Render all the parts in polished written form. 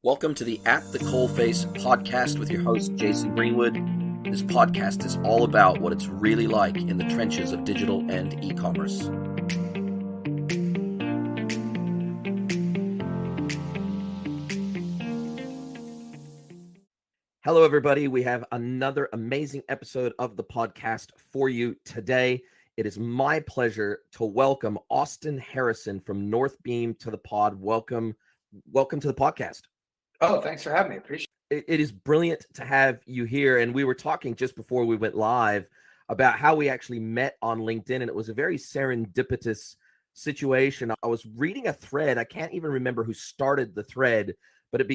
Welcome to the At the Coalface podcast with your host, Jason Greenwood. This podcast is all about what it's really like in the trenches of digital and e-commerce. Hello, everybody. We have another amazing episode of the podcast for you today. It is my pleasure to welcome Austin Harrison from Northbeam to the pod. Welcome to the podcast. Oh, thanks for having me. Appreciate it. It is brilliant to have you here. And we were talking just before we went live about how we actually met on LinkedIn, and it was a very serendipitous situation. I was reading a thread. I can't even remember who started the thread, but it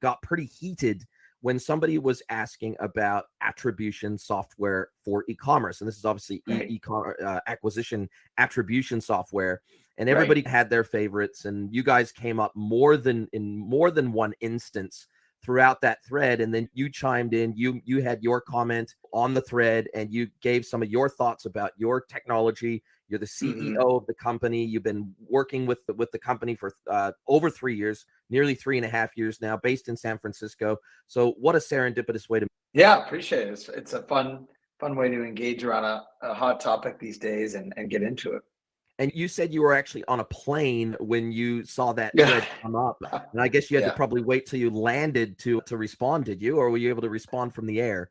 got pretty heated when somebody was asking about attribution software for e-commerce. And this is obviously acquisition attribution software. And everybody had their favorites, and you guys came up in more than one instance throughout that thread. And then you chimed in, you had your comment on the thread, and you gave some of your thoughts about your technology. You're the CEO of the company. You've been working with the company for over 3 years, nearly 3.5 years now, based in San Francisco. So what a serendipitous way to. Yeah, appreciate it. It's a fun way to engage around a hot topic these days and get into it. And you said you were actually on a plane when you saw that thread come up. And I guess you had to probably wait till you landed to respond, did you? Or were you able to respond from the air?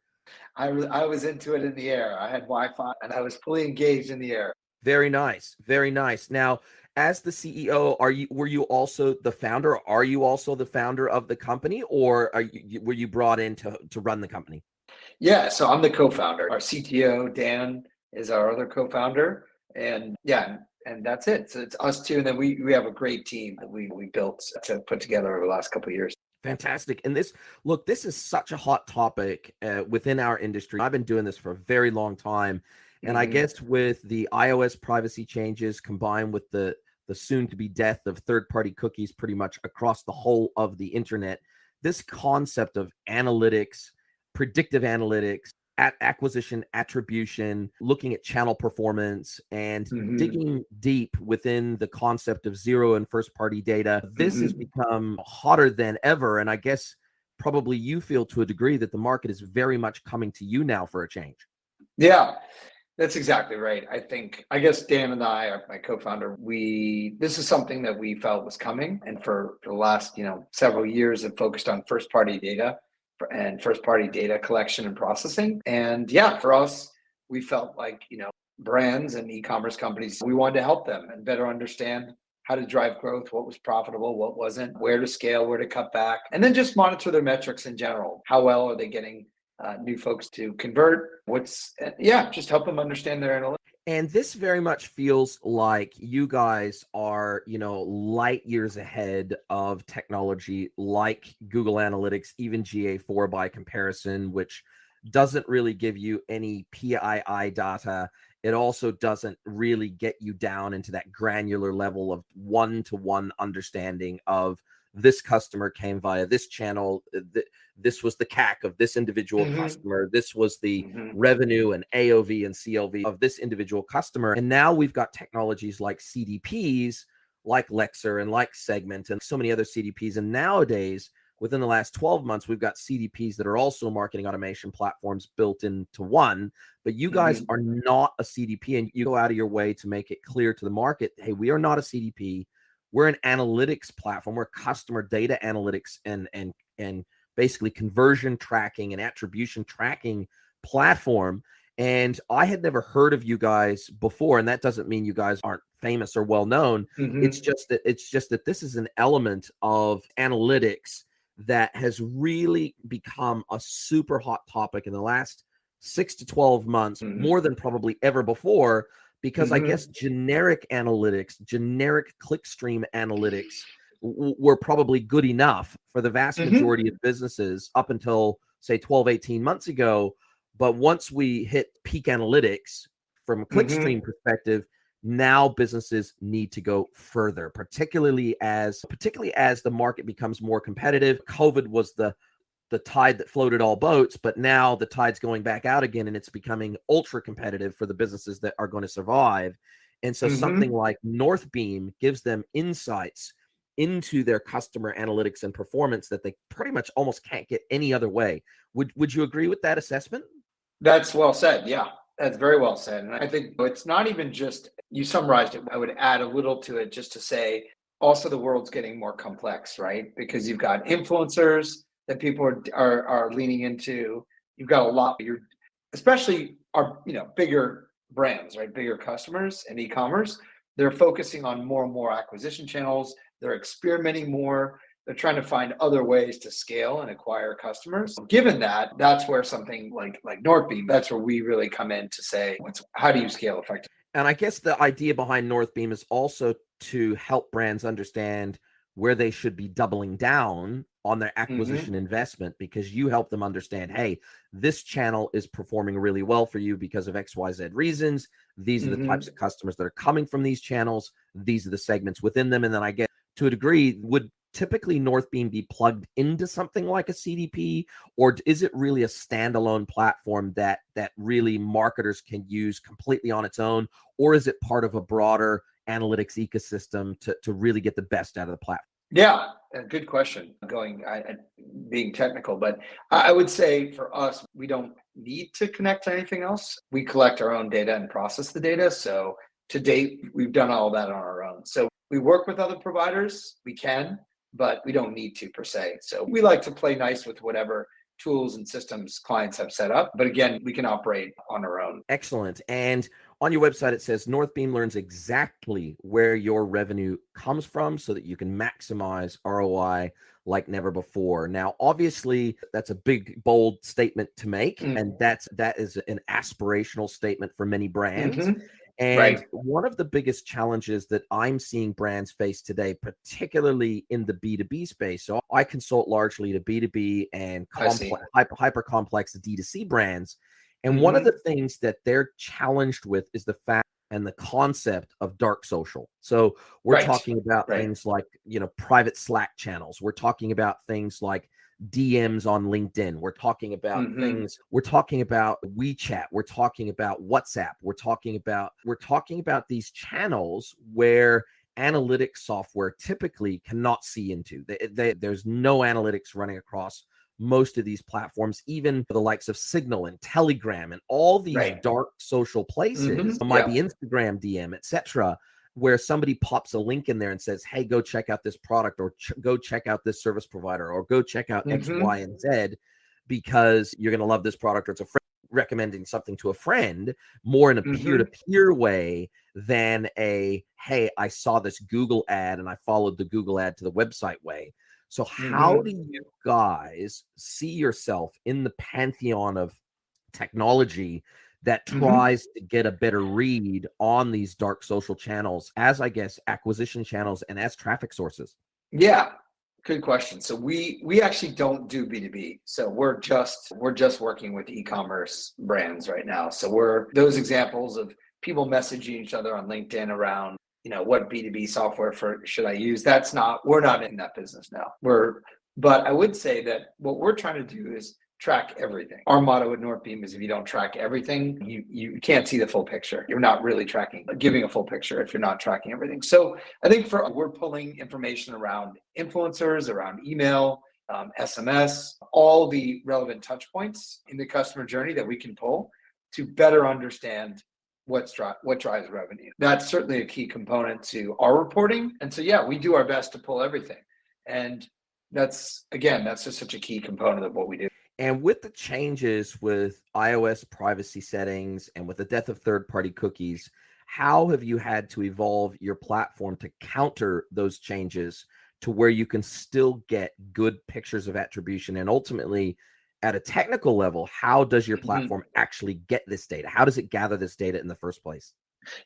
I was into it in the air. I had Wi-Fi and I was fully engaged in the air. Very nice. Very nice. Now, as the CEO, were you also the founder? Are you also the founder of the company, or were you brought in to run the company? Yeah, so I'm the co-founder. Our CTO, Dan, is our other co-founder. And that's it. So it's us two. And then we have a great team that we built to put together over the last couple of years. Fantastic. And this is such a hot topic within our industry. I've been doing this for a very long time. And I guess with the iOS privacy changes combined with the soon-to-be death of third-party cookies pretty much across the whole of the internet, this concept of analytics, predictive analytics, acquisition attribution, looking at channel performance, and digging deep within the concept of zero and first-party data, this has become hotter than ever. And I guess probably you feel to a degree that the market is very much coming to you now for a change. Yeah. That's exactly right. I guess Dan and I, my co-founder, this is something that we felt was coming. And for the last, several years have focused on first-party data and first-party data collection and processing. And for us, we felt like, brands and e-commerce companies, we wanted to help them and better understand how to drive growth, what was profitable, what wasn't, where to scale, where to cut back, and then just monitor their metrics in general. How well are they getting new folks to convert? Just help them understand their analytics. And this very much feels like you guys are, light years ahead of technology like Google Analytics, even GA4 by comparison, which doesn't really give you any PII data. It also doesn't really get you down into that granular level of one-to-one understanding of this customer came via this channel. This was the CAC of this individual customer. This was the revenue and AOV and CLV of this individual customer. And now we've got technologies like CDPs, like Lexer and like Segment and so many other CDPs. And nowadays, within the last 12 months, we've got CDPs that are also marketing automation platforms built into one. But you guys are not a CDP, and you go out of your way to make it clear to the market, hey, we are not a CDP. We're an analytics platform. We're customer data analytics and basically conversion tracking and attribution tracking platform. And I had never heard of you guys before, and that doesn't mean you guys aren't famous or well known. It's just that this is an element of analytics that has really become a super hot topic in the last 6 to 12 months, more than probably ever before. Because I guess generic analytics, generic clickstream analytics were probably good enough for the vast majority of businesses up until, say, 12, 18 months ago. But once we hit peak analytics from a clickstream perspective, now businesses need to go further, particularly as the market becomes more competitive. COVID was the tide that floated all boats, but now the tide's going back out again, and it's becoming ultra competitive for the businesses that are going to survive. And so something like Northbeam gives them insights into their customer analytics and performance that they pretty much almost can't get any other way. Would you agree with that assessment? That's well said. Yeah, that's very well said. And I think it's not even just, you summarized it. I would add a little to it just to say also the world's getting more complex, right? Because you've got influencers that people are leaning into. You've got a lot, especially our bigger brands, right? Bigger customers and e-commerce. They're focusing on more and more acquisition channels. They're experimenting more. They're trying to find other ways to scale and acquire customers. Given that, that's where something like Northbeam, that's where we really come in to say, how do you scale effectively? And I guess the idea behind Northbeam is also to help brands understand where they should be doubling down on their acquisition investment, because you help them understand, hey, this channel is performing really well for you because of XYZ reasons. These are the types of customers that are coming from these channels. These are the segments within them. And then I get, to a degree, would typically Northbeam be plugged into something like a CDP, or is it really a standalone platform that really marketers can use completely on its own, or is it part of a broader analytics ecosystem to really get the best out of the platform? Yeah, good question. Being technical, but I would say for us, we don't need to connect to anything else. We collect our own data and process the data. So to date, we've done all that on our own. So we work with other providers, we can, but we don't need to per se. So we like to play nice with whatever tools and systems clients have set up. But again, we can operate on our own. Excellent. And on your website, it says Northbeam learns exactly where your revenue comes from so that you can maximize ROI like never before. Now, obviously, that's a big, bold statement to make. And that is an aspirational statement for many brands. And one of the biggest challenges that I'm seeing brands face today, particularly in the B2B space, so I consult largely to B2B and hyper complex D2C brands. And one of the things that they're challenged with is the fact and the concept of dark social. So we're talking about things like, private Slack channels. We're talking about things like DMs on LinkedIn. We're talking about we're talking about WeChat. We're talking about WhatsApp. We're talking about these channels where analytics software typically cannot see into. There's no analytics running across most of these platforms, even for the likes of Signal and Telegram and all these dark social places. It might be Instagram DM, etc., where somebody pops a link in there and says, hey, go check out this product, or go check out this service provider, or go check out X, Y, and Z, because you're going to love this product, or it's a friend recommending something to a friend, more in a peer-to-peer way than a, hey, I saw this Google ad and I followed the Google ad to the website way. So how do you guys see yourself in the pantheon of technology that tries to get a better read on these dark social channels as, I guess, acquisition channels and as traffic sources? Yeah, good question. So we actually don't do B2B. So we're just working with e-commerce brands right now. So we're those examples of people messaging each other on LinkedIn around, what B2B software should I use? We're not in that business now. But I would say that what we're trying to do is track everything. Our motto at Northbeam is if you don't track everything, you can't see the full picture. You're not really giving a full picture if you're not tracking everything. So I think we're pulling information around influencers, around email, SMS, all the relevant touch points in the customer journey that we can pull to better understand what drives revenue. That's certainly a key component to our reporting. And so, yeah, we do our best to pull everything. And that's just such a key component of what we do. And with the changes with iOS privacy settings and with the death of third-party cookies, how have you had to evolve your platform to counter those changes to where you can still get good pictures of attribution? And ultimately, at a technical level, how does your platform actually get this data? How does it gather this data in the first place?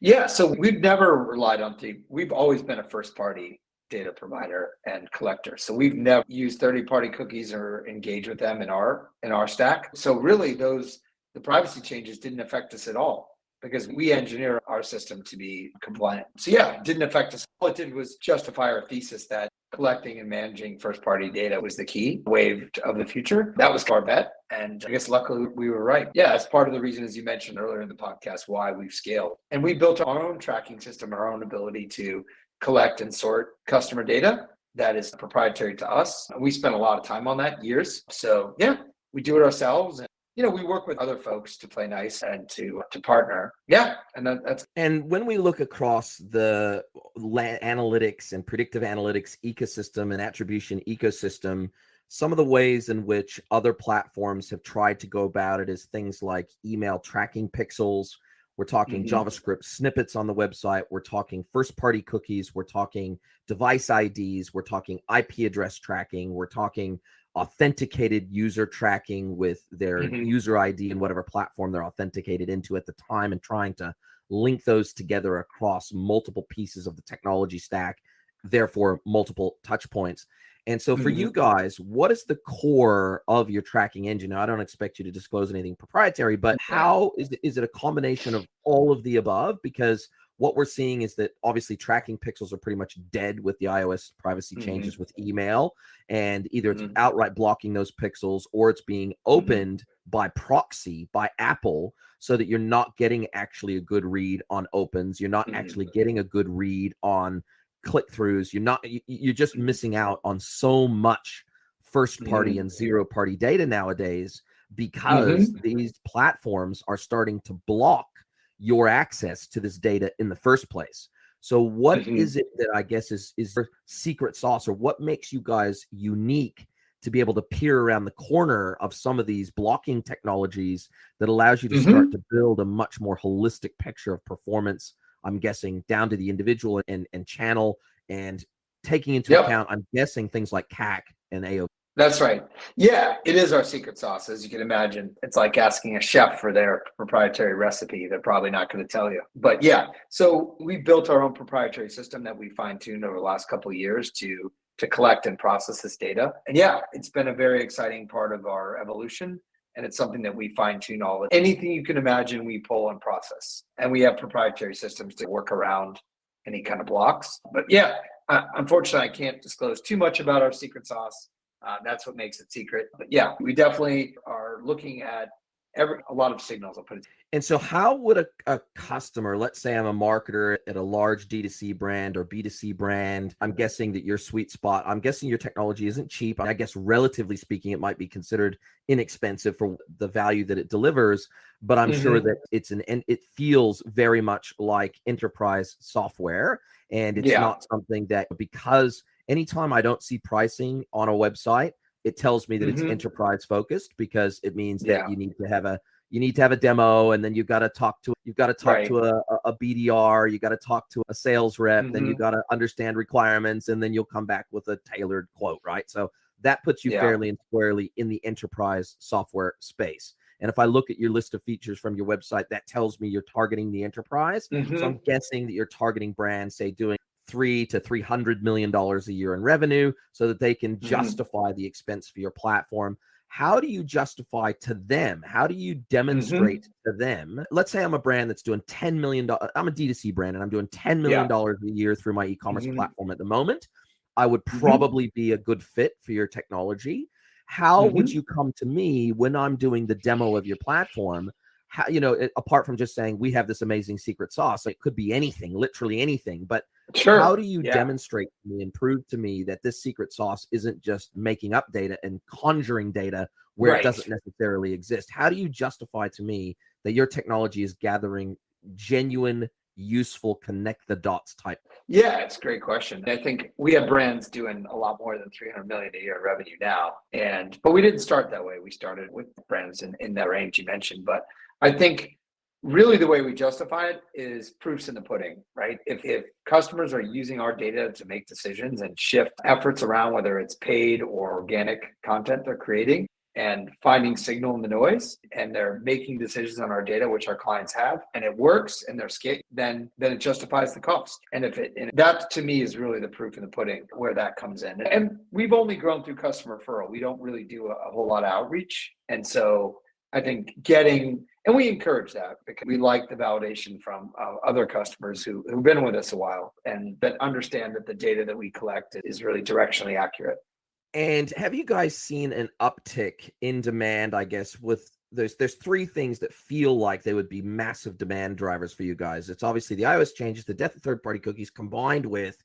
Yeah, so we've never relied on we've always been a first-party data provider and collector. So we've never used third-party cookies or engaged with them in our stack. So really the privacy changes didn't affect us at all because we engineer our system to be compliant. So yeah, it didn't affect us. All it did was justify our thesis that collecting and managing first-party data was the key wave of the future. That was our bet. And I guess luckily we were right. Yeah, that's part of the reason, as you mentioned earlier in the podcast, why we've scaled. And we built our own tracking system, our own ability to collect and sort customer data that is proprietary to us. We spend a lot of time on that, years. So yeah, we do it ourselves. And we work with other folks to play nice and to partner. Yeah. And that's And when we look across the analytics and predictive analytics ecosystem and attribution ecosystem, some of the ways in which other platforms have tried to go about it is things like email tracking pixels. We're talking JavaScript snippets on the website. We're talking first-party cookies. We're talking device IDs. We're talking IP address tracking. We're talking authenticated user tracking with their user ID and whatever platform they're authenticated into at the time, and trying to link those together across multiple pieces of the technology stack, therefore multiple touch points. And so for you guys, what is the core of your tracking engine? Now, I don't expect you to disclose anything proprietary, but how is it a combination of all of the above? Because what we're seeing is that obviously tracking pixels are pretty much dead with the iOS privacy changes with email, and either it's outright blocking those pixels or it's being opened by proxy by Apple, so that you're not getting actually a good read on opens. You're not actually getting a good read on click-throughs. You're just missing out on so much first party and zero party data nowadays, because these platforms are starting to block your access to this data in the first place. So what is it that I guess is your secret sauce, or what makes you guys unique to be able to peer around the corner of some of these blocking technologies that allows you to start to build a much more holistic picture of performance, I'm guessing, down to the individual and channel, and taking into account, I'm guessing, things like CAC and AOV. That's right. Yeah, it is our secret sauce. As you can imagine, it's like asking a chef for their proprietary recipe. They're probably not going to tell you. But yeah, so we built our own proprietary system that we fine-tuned over the last couple of years to collect and process this data. And yeah, it's been a very exciting part of our evolution. And it's something that we fine-tune all of. Anything you can imagine, we pull and process. And we have proprietary systems to work around any kind of blocks. But yeah, unfortunately, I can't disclose too much about our secret sauce. That's what makes it secret. But yeah, we definitely are looking at a lot of signals, I'll put it. And so how would a customer, let's say I'm a marketer at a large D2C brand or B2C brand, I'm guessing that your sweet spot, I'm guessing your technology isn't cheap. I guess relatively speaking, it might be considered inexpensive for the value that it delivers, but I'm sure that it feels very much like enterprise software. And it's not something that, because anytime I don't see pricing on a website, it tells me that it's enterprise focused, because it means that you need to have a demo, and then you've got to talk to a BDR, you got to talk to a sales rep, then you got to understand requirements, and then you'll come back with a tailored quote, right? So that puts you fairly and squarely in the enterprise software space. And if I look at your list of features from your website, that tells me you're targeting the enterprise. So I'm guessing that you're targeting brands, say, doing $300 to $300 million a year in revenue, so that they can justify the expense for your platform. How do you justify to them? How do you demonstrate to them? Let's say I'm a brand that's doing $10 million. I'm a D2C brand and I'm doing $10 million a year through my e-commerce platform at the moment. I would probably be a good fit for your technology. How would you come to me when I'm doing the demo of your platform? How, apart from just saying we have this amazing secret sauce, it could be anything, literally anything, but how do you demonstrate to me and prove to me that this secret sauce isn't just making up data and conjuring data where it doesn't necessarily exist? How do you justify to me that your technology is gathering genuine, useful, connect the dots type? Yeah, it's a great question. I think we have brands doing a lot more than 300 million a year in revenue now. But we didn't start that way. We started with brands in that range you mentioned. But I think really the way we justify it is proofs in the pudding, right? If customers are using our data to make decisions and shift efforts around, whether it's paid or organic content they're creating, and finding signal in the noise, and they're making decisions on our data, which our clients have, and it works, and they're scaling, then it justifies the cost. And that to me is really the proof in the pudding where that comes in. And we've only grown through customer referral. We don't really do a whole lot of outreach. And so I think and we encourage that, because we like the validation from other customers who've been with us a while and that understand that the data that we collect is really directionally accurate. And have you guys seen an uptick in demand, I guess, with there's three things that feel like they would be massive demand drivers for you guys. It's obviously the iOS changes, the death of third-party cookies, combined with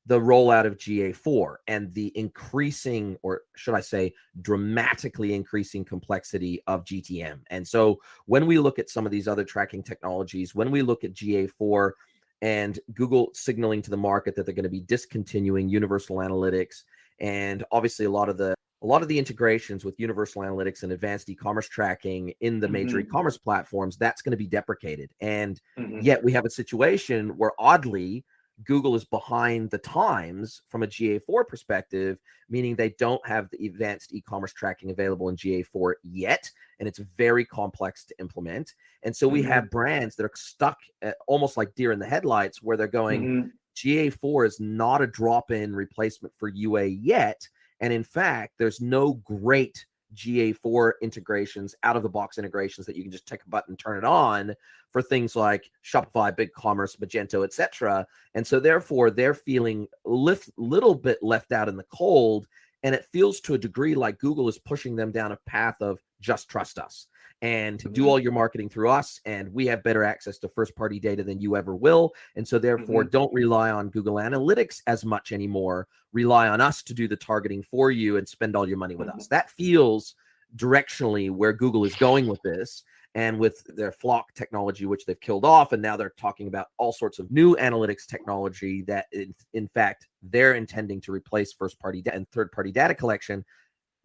the rollout of GA4 and the increasing, or should I say, dramatically increasing complexity of GTM. And so when we look at some of these other tracking technologies, when we look at GA4 and Google signaling to the market that they're going to be discontinuing universal analytics, and obviously a lot of the integrations with universal analytics and advanced e-commerce tracking in the major e-commerce platforms, that's going to be deprecated. And yet we have a situation where oddly Google is behind the times from a GA4 perspective, meaning they don't have the advanced e-commerce tracking available in GA4 yet, and it's very complex to implement. And so we have brands that are stuck at almost like deer in the headlights, where they're going, GA4 is not a drop-in replacement for UA yet. And in fact, there's no great GA4 integrations, out-of-the-box integrations that you can just take a button, turn it on for things like Shopify, BigCommerce, Magento, etc. And so therefore, they're feeling little bit left out in the cold. And it feels to a degree like Google is pushing them down a path of just trust us and do all your marketing through us. And we have better access to first-party data than you ever will. And so therefore, don't rely on Google Analytics as much anymore. Rely on us to do the targeting for you and spend all your money with us. That feels directionally where Google is going with this. And with their Flock technology, which they've killed off, and now they're talking about all sorts of new analytics technology that, in fact, they're intending to replace first-party and third-party data collection.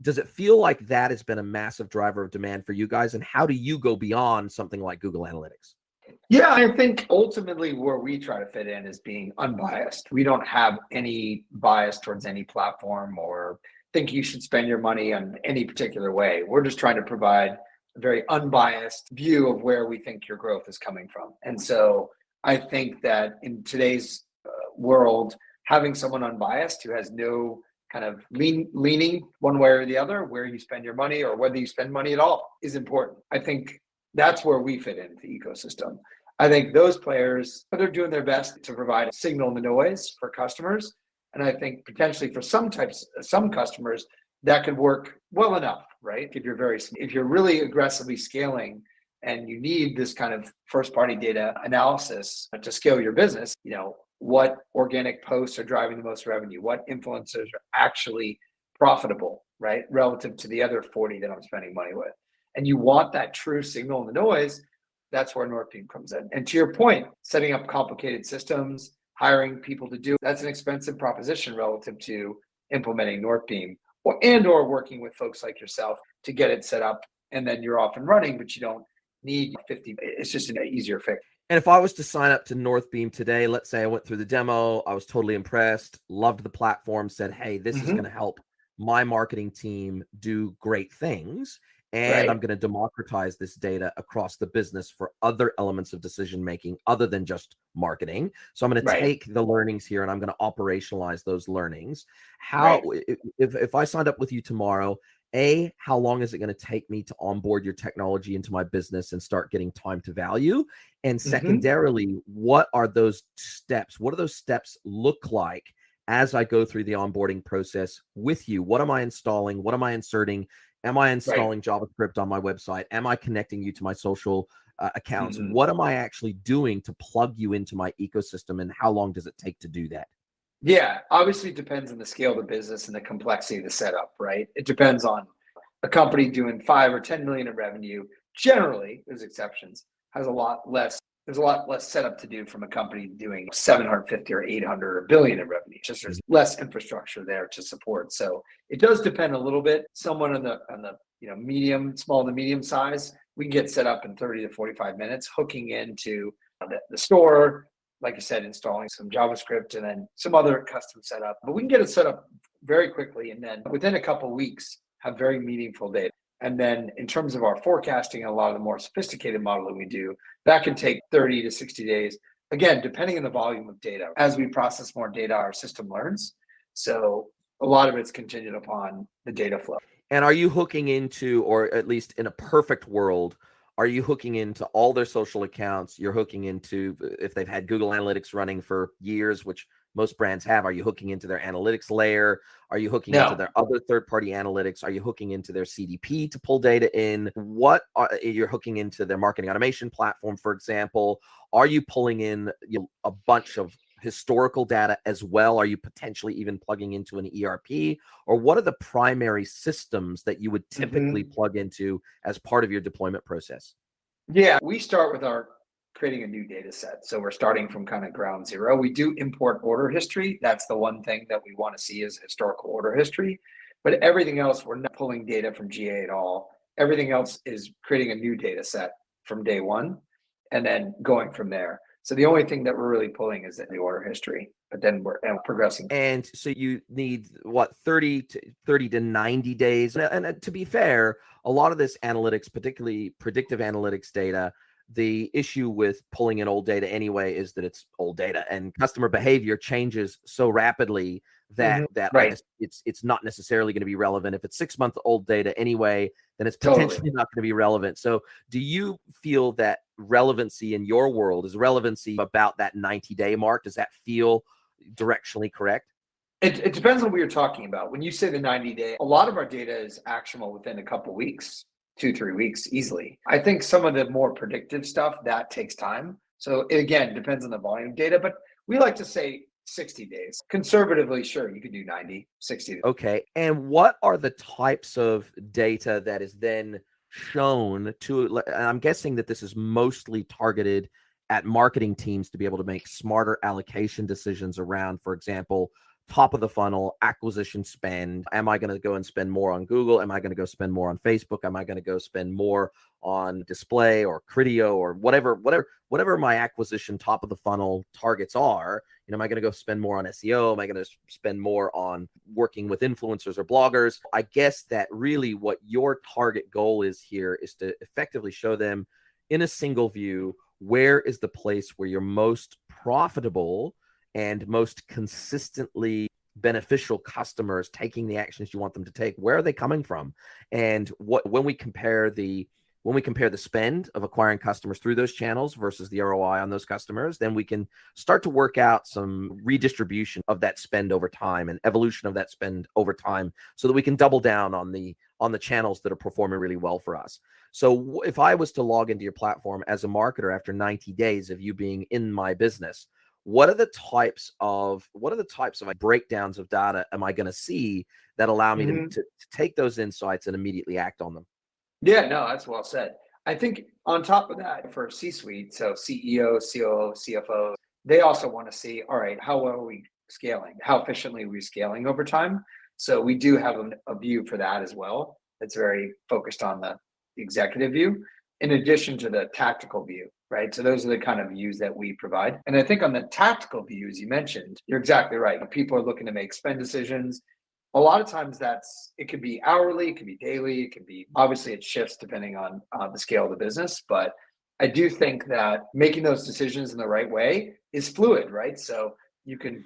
Does it feel like that has been a massive driver of demand for you guys? And how do you go beyond something like Google Analytics? Yeah, I think ultimately where we try to fit in is being unbiased. We don't have any bias towards any platform or think you should spend your money on any particular way. We're just trying to provide a very unbiased view of where we think your growth is coming from. And so I think that in today's world, having someone unbiased who has no kind of leaning one way or the other, where you spend your money or whether you spend money at all, is important. I think that's where we fit into the ecosystem. I think those players, they're doing their best to provide a signal in the noise for customers. And I think potentially for some customers, that could work well enough, right? If you're really aggressively scaling and you need this kind of first party data analysis to scale your business, what organic posts are driving the most revenue, what influencers are actually profitable, right? Relative to the other 40 that I'm spending money with. And you want that true signal in the noise, that's where Northbeam comes in. And to your point, setting up complicated systems, hiring people to do, that's an expensive proposition relative to implementing Northbeam or working with folks like yourself to get it set up. And then you're off and running, but you don't need 50. It's just an easier fix. And if I was to sign up to Northbeam today, let's say I went through the demo, I was totally impressed, loved the platform, said, hey, this is going to help my marketing team do great things. And I'm going to democratize this data across the business for other elements of decision making other than just marketing. So I'm going to take the learnings here and I'm going to operationalize those learnings. If I signed up with you tomorrow, how long is it going to take me to onboard your technology into my business and start getting time to value? And secondarily, what are those steps? What do those steps look like as I go through the onboarding process with you? What am I installing? What am I inserting? Am I installing JavaScript on my website? Am I connecting you to my social accounts? What am I actually doing to plug you into my ecosystem? And how long does it take to do that? Yeah, obviously it depends on the scale of the business and the complexity of the setup, right? It depends on a company doing 5 or 10 million in revenue. Generally, there's exceptions, there's a lot less setup to do from a company doing 750 or 800 or a billion in revenue. Just there's less infrastructure there to support. So it does depend a little bit. Someone on the small to medium size, we can get set up in 30 to 45 minutes, hooking into the store, like I said, installing some JavaScript and then some other custom setup. But we can get it set up very quickly, and then within a couple of weeks, have very meaningful data. And then in terms of our forecasting, a lot of the more sophisticated modeling we do, that can take 30 to 60 days. Again, depending on the volume of data. As we process more data, our system learns. So a lot of it's contingent upon the data flow. And are you hooking into, or at least in a perfect world, are you hooking into all their social accounts? You're hooking into, if they've had Google Analytics running for years, which most brands have, are you hooking into their analytics layer? Are you hooking into their other third-party analytics? Are you hooking into their CDP to pull data in? You're hooking into their marketing automation platform, for example? Are you pulling in a bunch of historical data as well? Are you potentially even plugging into an ERP? Or what are the primary systems that you would typically plug into as part of your deployment process? Yeah, we start with our creating a new data set. So we're starting from kind of ground zero. We do import order history. That's the one thing that we want to see is historical order history. But everything else, we're not pulling data from GA at all. Everything else is creating a new data set from day one and then going from there. So the only thing that we're really pulling is the order history, but then we're progressing. And so you need what, 30 to 90 days. And to be fair, a lot of this analytics, particularly predictive analytics data, the issue with pulling in old data anyway is that it's old data and customer behavior changes so rapidly that Right. it's not necessarily going to be relevant. If it's 6 month old data anyway, then it's Totally. potentially not going to be relevant. So do you feel that relevancy in your world is relevancy about that 90-day mark? Does that feel directionally correct? It depends on what you're talking about. When you say the 90-day, a lot of our data is actionable within a couple weeks, 2-3 weeks easily. I think some of the more predictive stuff that takes time. So it, again, depends on the volume data, but we like to say 60 days. Conservatively, sure, you could do 90, 60. Okay. And what are the types of data that is then shown to, and I'm guessing that this is mostly targeted at marketing teams to be able to make smarter allocation decisions around, for example, top of the funnel acquisition spend. Am I going to go and spend more on Google? Am I going to go spend more on Facebook? Am I going to go spend more on display or Criteo or whatever my acquisition top of the funnel targets are? You know, am I going to go spend more on SEO? Am I going to spend more on working with influencers or bloggers? I guess that really what your target goal is here is to effectively show them in a single view, where is the place where you're most profitable and most consistently beneficial customers taking the actions you want them to take. Where are they coming from? And when we compare the spend of acquiring customers through those channels versus the ROI on those customers, then we can start to work out some redistribution of that spend over time and evolution of that spend over time so that we can double down on the channels that are performing really well for us. So if I was to log into your platform as a marketer after 90 days of you being in my business, what are the types of breakdowns of data am I going to see that allow me to take those insights and immediately act on them? Yeah, no, that's well said. I think on top of that, for C-suite, so CEO, COO, CFO, they also want to see, all right, how well are we scaling? How efficiently are we scaling over time? So we do have a view for that as well. That's very focused on the executive view, in addition to the tactical view, right? So those are the kind of views that we provide. And I think on the tactical views you mentioned, you're exactly right. People are looking to make spend decisions. A lot of times it could be hourly, it could be daily, it could be, obviously it shifts depending on the scale of the business. But I do think that making those decisions in the right way is fluid, right? So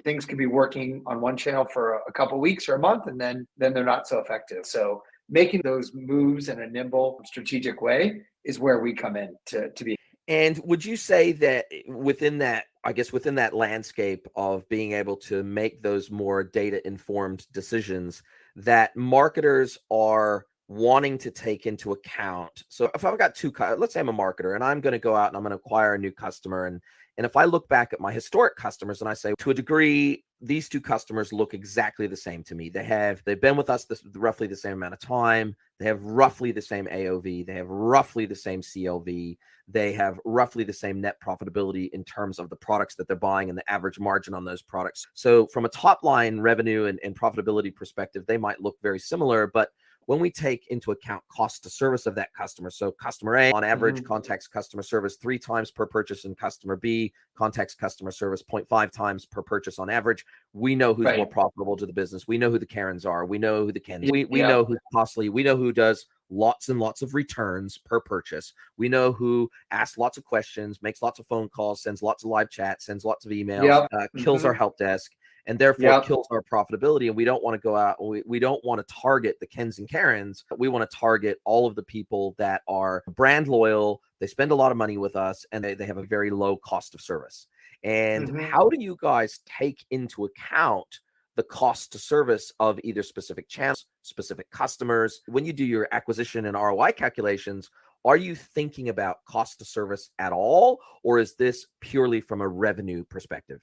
things could be working on one channel for a couple of weeks or a month, and then they're not so effective. So making those moves in a nimble, strategic way is where we come in to be. And would you say that within that landscape of being able to make those more data informed decisions, that marketers are wanting to take into account? So if I've got let's say I'm a marketer and I'm going to go out and I'm going to acquire a new customer, and if I look back at my historic customers and I say, to a degree, these two customers look exactly the same to me. They've been with us roughly the same amount of time. They have roughly the same AOV. They have roughly the same CLV. They have roughly the same net profitability in terms of the products that they're buying and the average margin on those products. So from a top line revenue and profitability perspective, they might look very similar, but when we take into account cost to service of that customer, so customer A on average contacts customer service 3 times per purchase, and customer B contacts customer service 0.5 times per purchase on average, we know who's more profitable to the business. We know who the Karens are. We know who the Kens. We know who's costly. We know who does lots and lots of returns per purchase. We know who asks lots of questions, makes lots of phone calls, sends lots of live chats, sends lots of emails, kills our help desk, and therefore kills our profitability. And we don't want to go out, we don't want to target the Kens and Karens. We want to target all of the people that are brand loyal, they spend a lot of money with us, and they have a very low cost of service. And how do you guys take into account the cost to service of either specific channels, specific customers? When you do your acquisition and ROI calculations, are you thinking about cost to service at all? Or is this purely from a revenue perspective?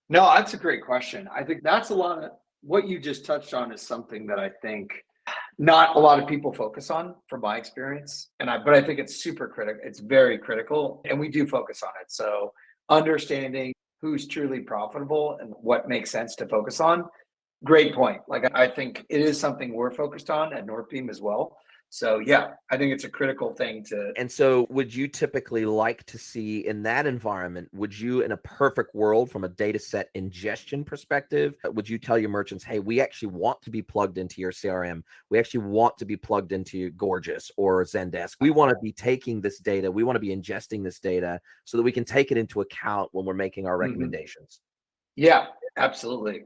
No, that's a great question. I think that's a lot of what you just touched on is something that I think not a lot of people focus on from my experience. But I think it's super critical. It's very critical and we do focus on it. So understanding who's truly profitable and what makes sense to focus on. Great point. Like I think it is something we're focused on at Northbeam as well. So yeah, I think it's a critical thing to. And so would you typically like to see in that environment, would you, in a perfect world from a data set ingestion perspective, would you tell your merchants, hey, we actually want to be plugged into your CRM. We actually want to be plugged into Gorgeous or Zendesk. We want to be taking this data. We want to be ingesting this data so that we can take it into account when we're making our recommendations. Yeah, absolutely.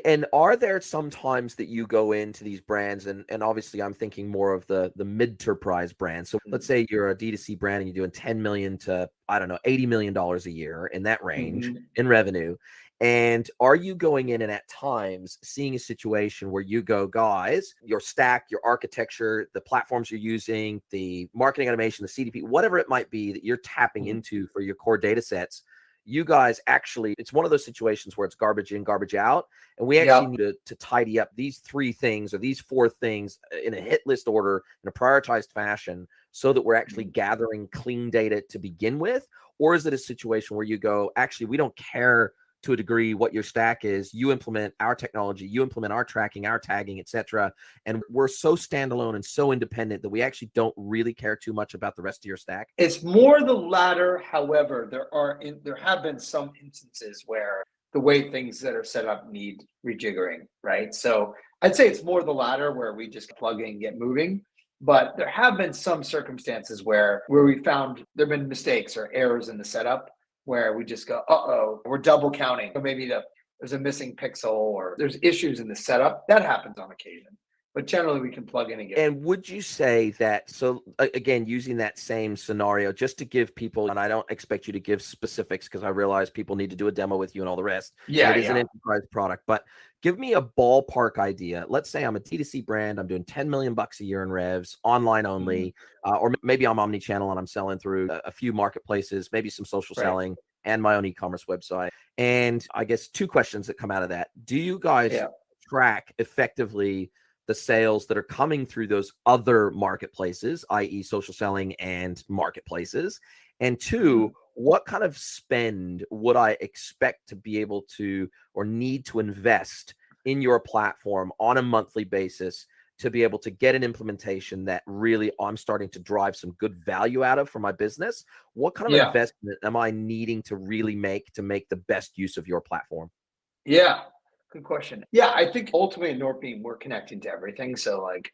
And are there some times that you go into these brands and obviously I'm thinking more of the mid-enterprise brands. So let's say you're a D2C brand and you're doing 10 million to, I don't know, $80 million a year in that range in revenue. And are you going in and at times seeing a situation where you go, guys, your stack, your architecture, the platforms you're using, the marketing automation, the CDP, whatever it might be that you're tapping into for your core data sets, you guys actually, it's one of those situations where it's garbage in, garbage out. And we actually need to tidy up these 3 things or these 4 things in a hit list order in a prioritized fashion so that we're actually gathering clean data to begin with? Or is it a situation where you go, actually, we don't care to a degree what your stack is. You implement our technology, you implement our tracking, our tagging, etc. And we're so standalone and so independent that we actually don't really care too much about the rest of your stack? It's more the latter. However, there have been some instances where the way things that are set up need rejiggering, right? So I'd say it's more the latter where we just plug in and get moving. But there have been some circumstances where we found there have been mistakes or errors in the setup where we just go, uh-oh, we're double counting. Or maybe there's a missing pixel or there's issues in the setup. That happens on occasion. But generally we can plug in and get. And would you say that, so again, using that same scenario, just to give people, and I don't expect you to give specifics because I realize people need to do a demo with you and all the rest. Yeah, it is an enterprise product, but give me a ballpark idea. Let's say I'm a D2C brand. I'm doing 10 million bucks a year in revs, online only, or maybe I'm omni-channel and I'm selling through a few marketplaces, maybe some social selling and my own e-commerce website. And I guess 2 questions that come out of that. Do you guys track effectively the sales that are coming through those other marketplaces, i.e. social selling and marketplaces? And 2, what kind of spend would I expect to be able to or need to invest in your platform on a monthly basis to be able to get an implementation that really I'm starting to drive some good value out of for my business? What kind of investment am I needing to really make to make the best use of your platform? Yeah. Good question. Yeah, I think ultimately in Northbeam, we're connecting to everything. So like,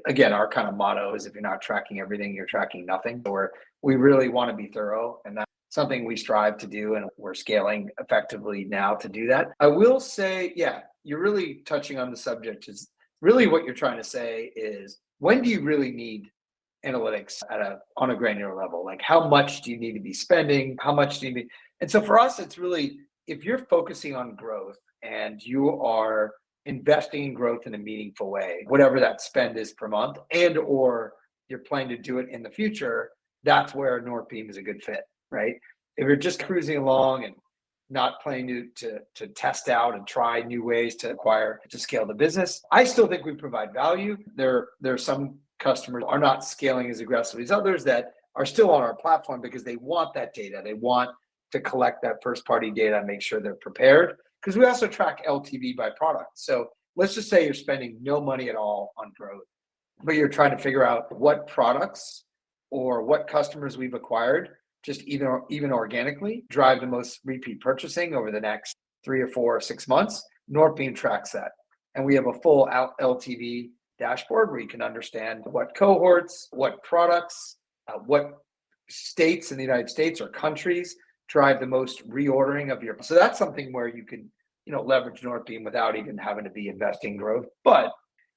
again, our kind of motto is if you're not tracking everything, you're tracking nothing. So we really want to be thorough, and that's something we strive to do. And we're scaling effectively now to do that. I will say, yeah, you're really touching on the subject. Is really what you're trying to say is, when do you really need analytics on a granular level? Like, how much do you need to be spending? How much do you need? And so for us, it's really, if you're focusing on growth and you are investing in growth in a meaningful way, whatever that spend is per month, and or you're planning to do it in the future, that's where Northbeam is a good fit, right? If you're just cruising along and not planning to test out and try new ways to scale the business, I still think we provide value. There are some customers are not scaling as aggressively as others that are still on our platform because they want that data. They want to collect that first party data and make sure they're prepared. Because we also track LTV by product. So let's just say you're spending no money at all on growth, but you're trying to figure out what products or what customers we've acquired, just even organically, drive the most repeat purchasing over the next 3 or 4 or 6 months. Northbeam tracks that. And we have a full LTV dashboard where you can understand what cohorts, what products, what states in the United States or countries drive the most reordering of your. So that's something where you can, leverage Northbeam without even having to be investing growth. But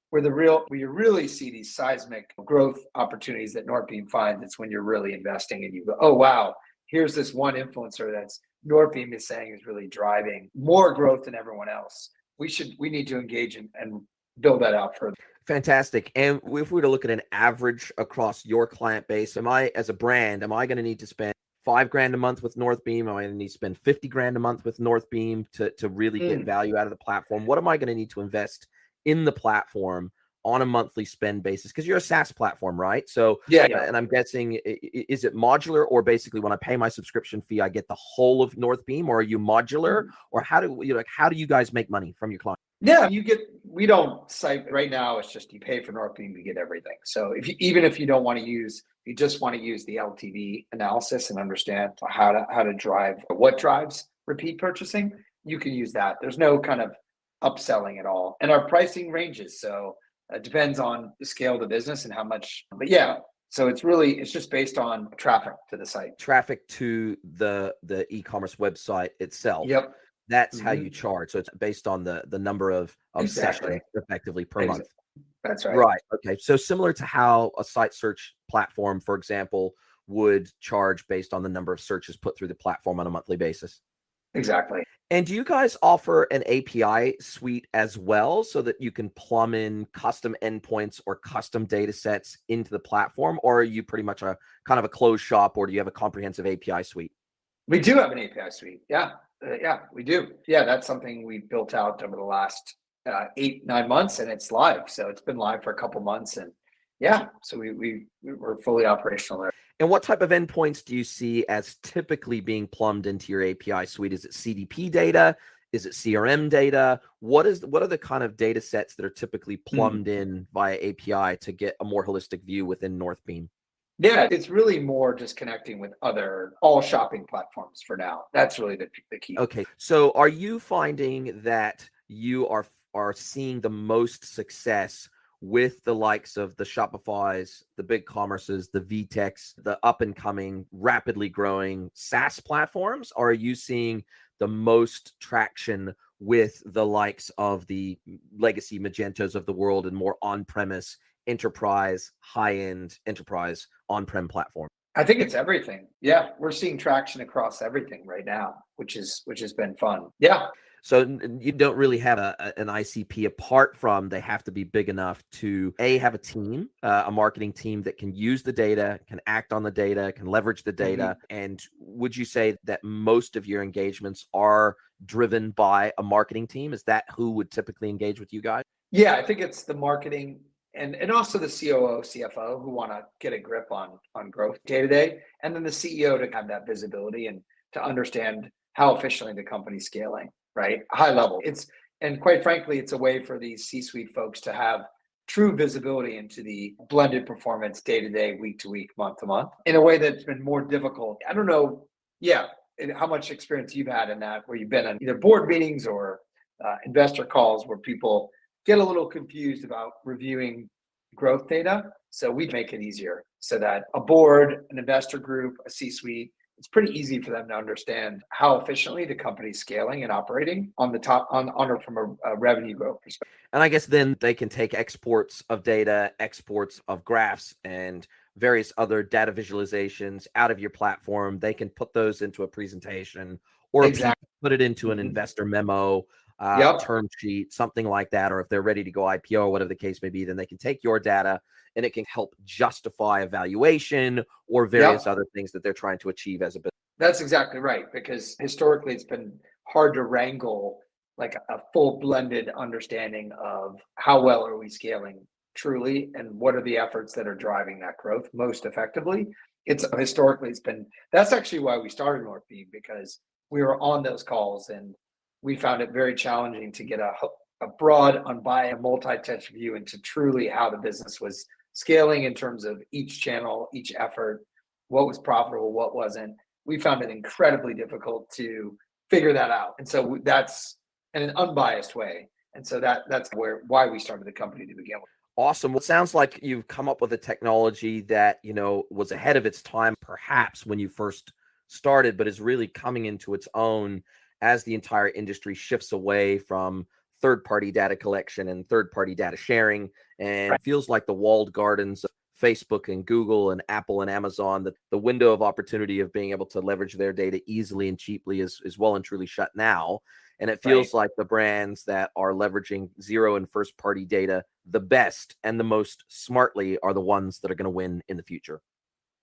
where you really see these seismic growth opportunities that Northbeam finds, it's when you're really investing and you go, oh wow, here's this one influencer that's Northbeam is saying is really driving more growth than everyone else. We need to engage and build that out further. Fantastic. And if we were to look at an average across your client base, as a brand, am I going to need to spend $5,000 a month with Northbeam? Am I going to need to spend 50 grand a month with Northbeam to really get value out of the platform? What am I going to need to invest in the platform on a monthly spend basis? Because you're a SaaS platform, right? So, Yeah. and I'm guessing, is it modular, or basically when I pay my subscription fee, I get the whole of Northbeam, or are you modular, or how do you guys make money from your clients? Yeah, we don't cite right now. It's just you pay for Northbeam, you get everything. So even if you don't want to use, you just want to use the LTV analysis and understand how to drive, what drives repeat purchasing, you can use that. There's no kind of upselling at all. And our pricing ranges. So it depends on the scale of the business and how much, but yeah. So it's just based on traffic to the site. Traffic to the e-commerce website itself. Yep. That's how you charge. So it's based on the number of sessions effectively per month. That's right. Right. Okay. So similar to how a site search platform, for example, would charge based on the number of searches put through the platform on a monthly basis. Exactly. And do you guys offer an API suite as well, so that you can plumb in custom endpoints or custom data sets into the platform? Or are you pretty much a kind of a closed shop, or do you have a comprehensive API suite? We do have an API suite. Yeah. Yeah, we do. Yeah, that's something we built out over the last 8-9 months, and it's live. So it's been live for a couple months, and yeah, so we're fully operational there. And what type of endpoints do you see as typically being plumbed into your API suite? Is it CDP data? Is it CRM data? What are the kind of data sets that are typically plumbed in via API to get a more holistic view within Northbeam? Yeah, it's really more just connecting with all shopping platforms for now. That's really the key. Okay, so are you finding that you are seeing the most success with the likes of the Shopify's, the BigCommerces, the VTechs, the up and coming, rapidly growing SaaS platforms? Or are you seeing the most traction with the likes of the legacy Magentos of the world and more on-premise enterprise, high-end enterprise on-prem platform? I think it's everything. Yeah, we're seeing traction across everything right now, which has been fun. Yeah. So you don't really have an ICP apart from they have to be big enough to have a team, a marketing team that can use the data, can act on the data, can leverage the data. And would you say that most of your engagements are driven by a marketing team? Is that who would typically engage with you guys? Yeah, I think it's the marketing and also the COO, CFO who want to get a grip on growth day to day, and then the CEO to have that visibility and to understand how efficiently the company's scaling, right? High level. And quite frankly, it's a way for these C-suite folks to have true visibility into the blended performance day to day, week to week, month to month, in a way that's been more difficult. I don't know, how much experience you've had in that, where you've been on either board meetings or investor calls where people get a little confused about reviewing growth data. So we make it easier so that a board, an investor group, a C-suite, it's pretty easy for them to understand how efficiently the company's scaling and operating on the top from a revenue growth perspective. And I guess then they can take exports of data, exports of graphs, and various other data visualizations out of your platform. They can put those into a presentation, or put it into an investor memo, term sheet, something like that. Or if they're ready to go IPO or whatever the case may be, then they can take your data and it can help justify a valuation or various other things that they're trying to achieve as a business. That's exactly right, because historically it's been hard to wrangle like a full blended understanding of how well are we scaling truly and what are the efforts that are driving that growth most effectively. That's actually why we started Northbeam, because we were on those calls and we found it very challenging to get a broad, unbiased, multi-touch view into truly how the business was scaling in terms of each channel, each effort, what was profitable, what wasn't. We found it incredibly difficult to figure that out. And so that's in an unbiased way. And so that's why we started the company to begin with. Awesome. Well, it sounds like you've come up with a technology that, was ahead of its time, perhaps when you first started, but is really coming into its own as the entire industry shifts away from third-party data collection and third-party data sharing, and feels like the walled gardens of Facebook and Google and Apple and Amazon, that the window of opportunity of being able to leverage their data easily and cheaply is well and truly shut now. And it feels like the brands that are leveraging zero and first-party data the best and the most smartly are the ones that are going to win in the future.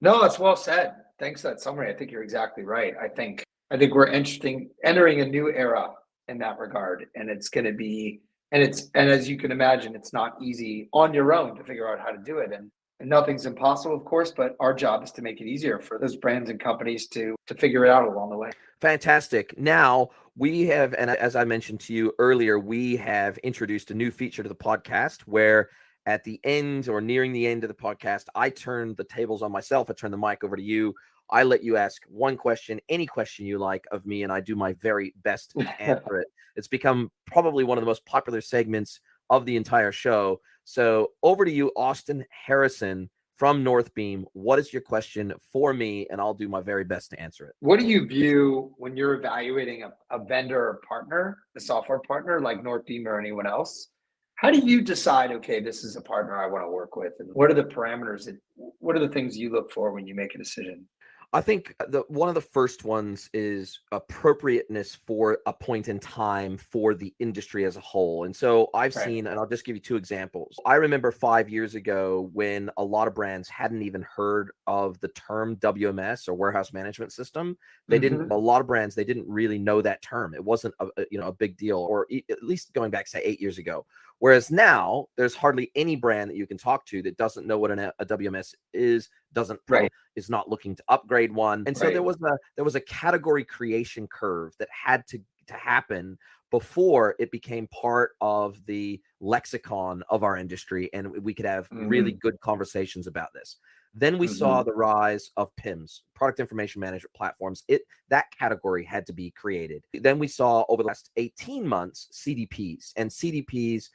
No, it's well said. Thanks for that summary. I think you're exactly right. I think we're entering a new era in that regard. And it's going to be, and as you can imagine, it's not easy on your own to figure out how to do it. And nothing's impossible, of course, but our job is to make it easier for those brands and companies to figure it out along the way. Fantastic. Now we have, and as I mentioned to you earlier, we have introduced a new feature to the podcast where at the end or nearing the end of the podcast, I turn the tables on myself. I turn the mic over to you. I let you ask one question, any question you like of me, and I do my very best to answer it. It's become probably one of the most popular segments of the entire show. So over to you, Austin Harrison from Northbeam. What is your question for me? And I'll do my very best to answer it. What do you view when you're evaluating a vendor or partner, a software partner like Northbeam or anyone else? How do you decide, okay, this is a partner I want to work with? And what are the parameters what are the things you look for when you make a decision? I think one of the first ones is appropriateness for a point in time for the industry as a whole. And so I've Right. seen, and I'll just give you two examples. I remember 5 years ago when a lot of brands hadn't even heard of the term WMS or warehouse management system. They didn't, a lot of brands, they didn't really know that term. It wasn't a big deal, or at least going back, say 8 years ago. Whereas now there's hardly any brand that you can talk to that doesn't know what a WMS is, doesn't probably Right. is not looking to upgrade one. And so Right. there was a category creation curve that had to happen before it became part of the lexicon of our industry, and we could have really good conversations about this. Then we saw the rise of PIMs, product information management platforms. That category had to be created. Then we saw over the last 18 months CDPs, and CDPs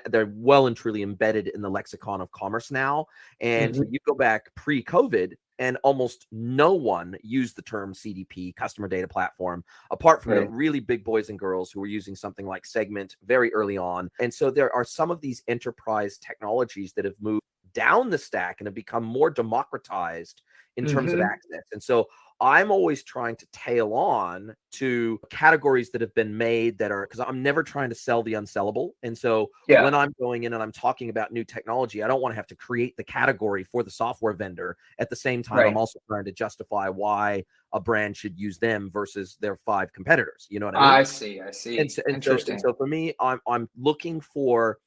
they're well and truly embedded in the lexicon of commerce now. And you go back pre-COVID, and almost no one used the term CDP, customer data platform, apart from the really big boys and girls who were using something like Segment very early on. And so there are some of these enterprise technologies that have moved down the stack and have become more democratized in terms of access. And so I'm always trying to tail on to categories that have been made that are, because I'm never trying to sell the unsellable. And so when I'm going in and I'm talking about new technology, I don't want to have to create the category for the software vendor. At the same time, I'm also trying to justify why a brand should use them versus their 5 competitors. You know what I mean? I see. And so for me, I'm looking for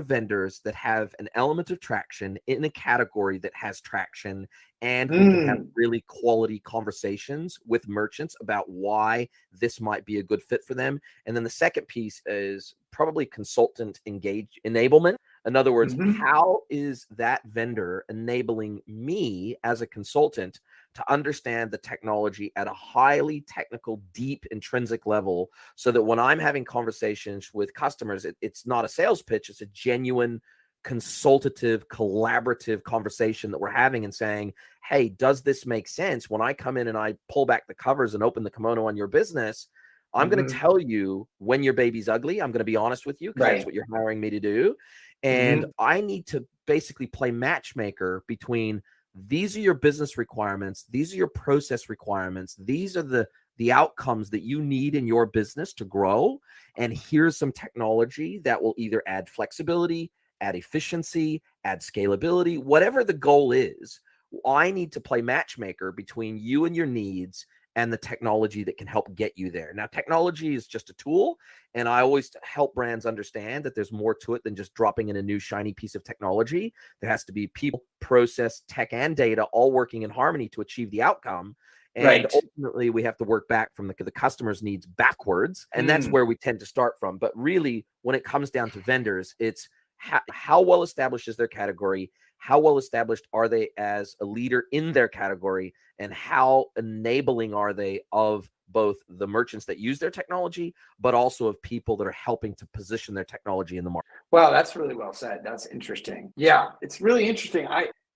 vendors that have an element of traction in a category that has traction, and who can have really quality conversations with merchants about why this might be a good fit for them. And then the second piece is probably consultant enablement. In other words, how is that vendor enabling me as a consultant to understand the technology at a highly technical, deep, intrinsic level, so that when I'm having conversations with customers, it's not a sales pitch, it's a genuine consultative, collaborative conversation that we're having and saying, hey, does this make sense? When I come in and I pull back the covers and open the kimono on your business, I'm going to tell you when your baby's ugly. I'm going to be honest with you, because that's what you're hiring me to do. And I need to basically play matchmaker between, these are your business requirements, these are your process requirements, these are the outcomes that you need in your business to grow. And here's some technology that will either add flexibility, add efficiency, add scalability, whatever the goal is. I need to play matchmaker between you and your needs and the technology that can help get you there. Now, technology is just a tool, and I always help brands understand that there's more to it than just dropping in a new shiny piece of technology. There has to be people, process, tech, and data all working in harmony to achieve the outcome. And ultimately, we have to work back from the customer's needs backwards, and that's where we tend to start from. But really, when it comes down to vendors, it's how well established is their category, how well established are they as a leader in their category, and how enabling are they of both the merchants that use their technology, but also of people that are helping to position their technology in the market. Wow, that's really well said. That's interesting. Yeah, it's really interesting.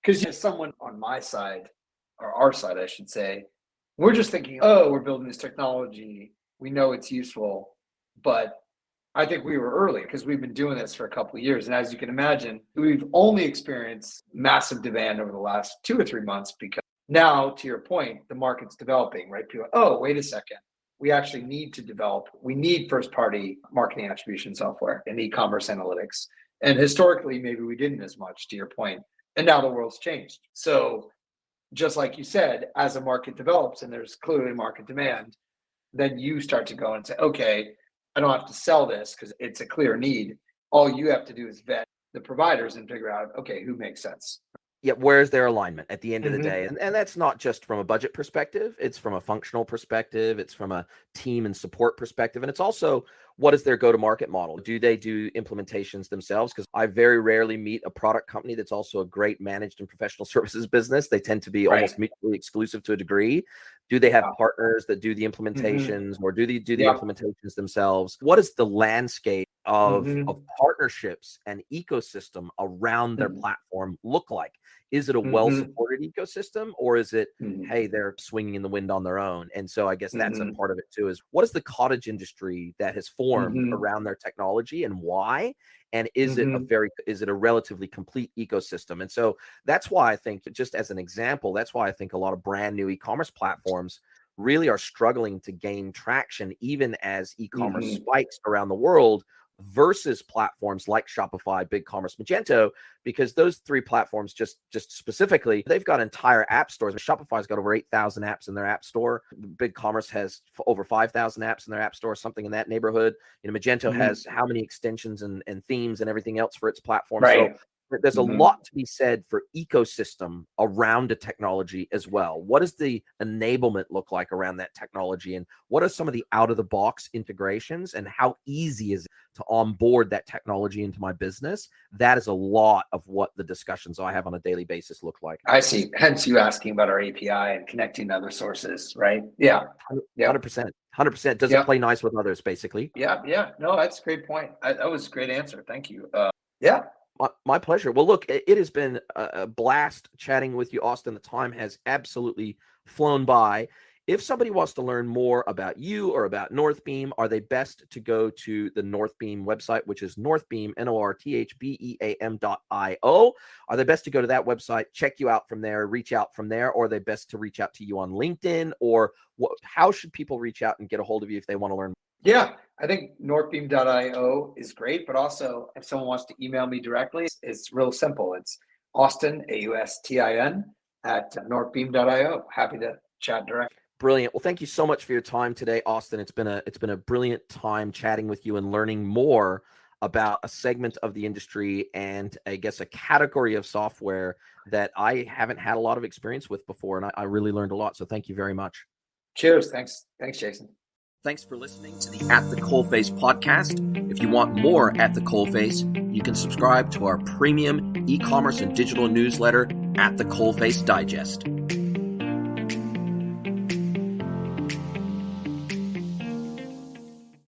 Because as someone on my side, or our side, I should say, we're just thinking, oh, we're building this technology. We know it's useful, but I think we were early because we've been doing this for a couple of years. And as you can imagine, we've only experienced massive demand over the last 2 or 3 months, because now, to your point, the market's developing, right? People, oh, wait a second. We actually need to develop, we need first-party marketing attribution software and e-commerce analytics. And historically, maybe we didn't as much, to your point. And now the world's changed. So just like you said, as a market develops and there's clearly market demand, then you start to go and say, okay, I don't have to sell this because it's a clear need. All you have to do is vet the providers and figure out, okay, who makes sense. Yeah, where's their alignment at the end of the Mhm. day? And that's not just from a budget perspective, it's from a functional perspective, it's from a team and support perspective, and it's also what is their go-to-market model? Do they do implementations themselves? Because I very rarely meet a product company that's also a great managed and professional services business. They tend to be Right. almost mutually exclusive to a degree. Do they have Yeah. partners that do the Mhm. implementations, or do they do the Yep. implementations themselves? What is the landscape of Mhm. partnerships and ecosystem around their Mhm. platform look like? Is it a Mhm. well-supported ecosystem, or is it, Mhm. hey, they're swinging in the wind on their own? And so I guess that's a Mhm. part of it too, is what is the cottage industry that has formed Mhm. around their technology and why? And is it Mhm. a relatively complete ecosystem? And so that's why I think, just as an example, that's why I think a lot of brand new e-commerce platforms really are struggling to gain traction, even as e-commerce Mhm. spikes around the world, versus platforms like Shopify, BigCommerce, Magento, because those three platforms, just specifically, they've got entire app stores. Shopify's got over 8,000 apps in their app store. BigCommerce has over 5,000 apps in their app store, something in that neighborhood. Magento Mhm. has how many extensions and themes and everything else for its platform. So Right. there's a Mhm. lot to be said for ecosystem around a technology as well. What does the enablement look like around that technology? And what are some of the out of the box integrations, and how easy is it to onboard that technology into my business? That is a lot of what the discussions I have on a daily basis look like. I see. Hence you asking about our API and connecting to other sources, right? Yeah. Yep. 100%. 100%. Does it Yep. play nice with others, basically? Yeah. Yeah. No, that's a great point. That was a great answer. Thank you. Yeah. My pleasure. Well, look, it has been a blast chatting with you, Austin. The time has absolutely flown by. If somebody wants to learn more about you or about Northbeam, are they best to go to the Northbeam website, which is Northbeam, Northbeam.io? Are they best to go to that website, check you out from there, reach out from there, or are they best to reach out to you on LinkedIn? Or how should people reach out and get a hold of you if they want to learn? Yeah. I think Northbeam.io is great, but also if someone wants to email me directly, it's real simple. It's Austin, AUSTIN at Northbeam.io. Happy to chat directly. Brilliant. Well, thank you so much for your time today, Austin. It's been a brilliant time chatting with you and learning more about a segment of the industry, and I guess a category of software that I haven't had a lot of experience with before. And I really learned a lot. So thank you very much. Cheers. Thanks. Thanks, Jason. Thanks for listening to the At the Coalface podcast. If you want more At the Coalface, you can subscribe to our premium e-commerce and digital newsletter, At the Coalface Digest.